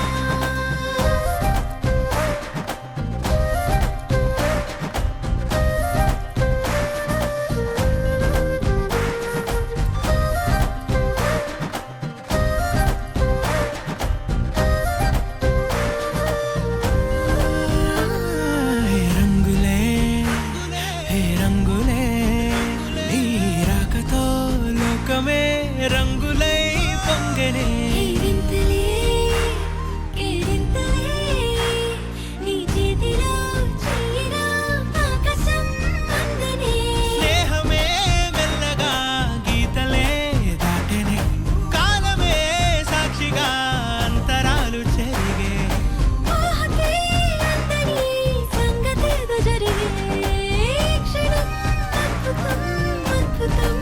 హే రంగులే హే రంగులే నీ రాకతో లోకమే రంగులై పొంగనే వింతలే కేరింతలే నీ చేతిలో చెయ్యిరా ఆకాశం అందనే స్నేహమే మెల్లగా గీతలే దాటెనే కాలమే సాక్షిగా అంతరాలు చెరిగే ఊహకే అందని సంగతేదో జరిగే క్షణం అద్భుతం అద్భుతం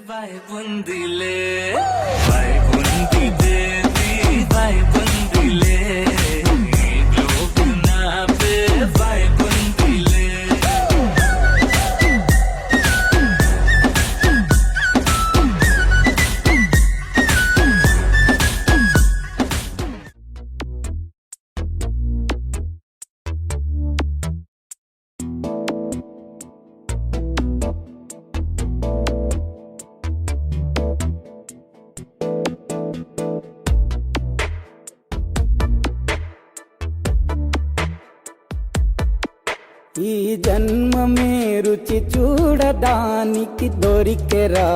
వైపుందిలే వైపుంది దేవి వైపుందిలే గ్లోబు నాపే వైపుందిలే ఈ జన్మమే రుచి చూడడానికి దొరికెరా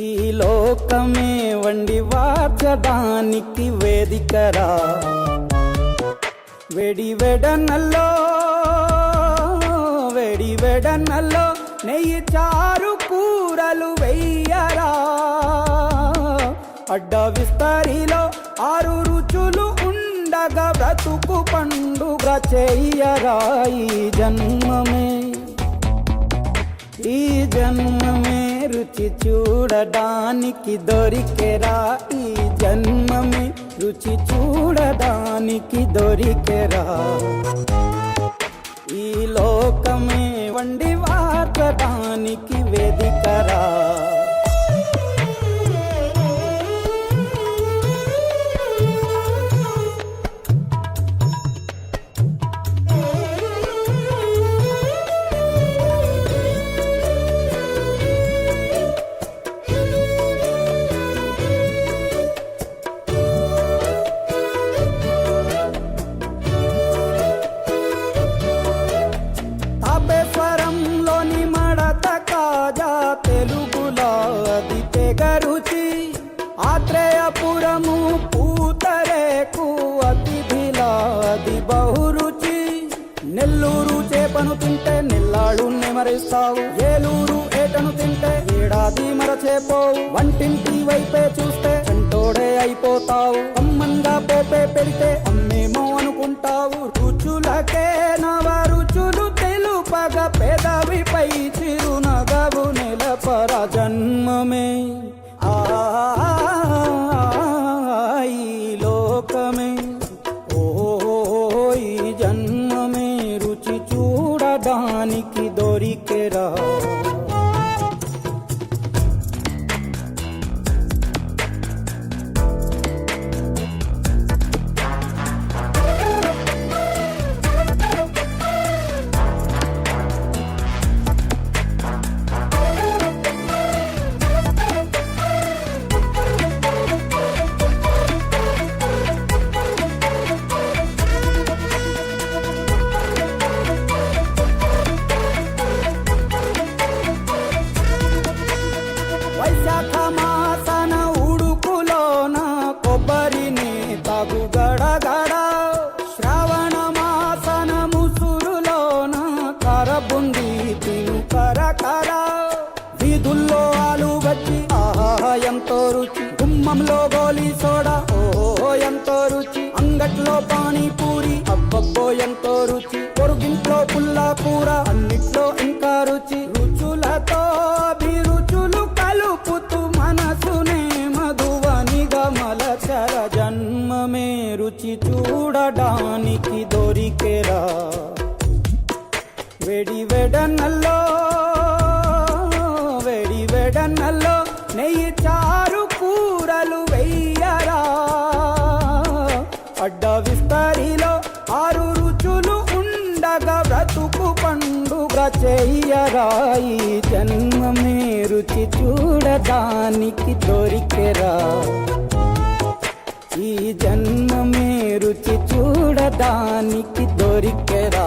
ఈ లోకమే వండి వార్చడానికి వేదికరా వెడి వెడనల్లో నెయ్యి చారు కూరలు వెయ్యరా అడ్డ విస్తరిలో 6 రుచులు ఉండగా బ్రతుకు పండుగ చెయ్యరా ఈ జన్మమే రుచి చూడడానికి దొరికెరా ఈ జన్మమే రుచి చూడడానికి దొరికెరా ఈ లోకమే వండి వార్చడానికి వేదికరా తాపేశ్వరంలోని మడత కాజా తెలుగులో అది తెగరుచి ఆత్రేయపురము పూతరేకు అతిథిలా అది బహురుచి నెల్లూరు చేపను తింటే నెల్లాళ్ళు నెమరిస్తావు ఏలూరు ఏటను తింటే ఏడాది మరచేపోవు వంటింటి వైపే చూస్తే చెంటోడే అయిపోతావు అమ్మంగా పోపే పెడితే అమ్మేమో అనుకుంటావు రుచులకే నవ రుచులు తెలుపగ పెదవిపై చిరునగవు నెలపర జన్మమే ఈ లోకమే ఈ జన్మమే రుచి చూడడానికి దొరికెరా ఎంతో రుచి గుమ్మంలో గోలీ సోడా ఓ ఎంతో రుచి అంగట్లో పానీపూరి అబ్బబ్బో ఎంతో రుచి పొరుగింట్లో పుల్లా కూర అన్నిట్లో ఇంకా రుచి రుచులతో అభిరుచులు కలుపుతూ మనసునే మధువనిగా మలచర జన్మమే రుచి చూడడానికి దొరికెరా వేడి వేడన్నల్లో నెయ్యి చారు కూరలు వెయ్యరా అడ్డ విస్తరిలో 6 రుచులు ఉండగా బ్రతుకు పండుగ చెయ్యరా ఈ జన్మమే రుచి చూడడానికి దొరికెరా ఈ జన్మమే రుచి చూడడానికి దొరికెరా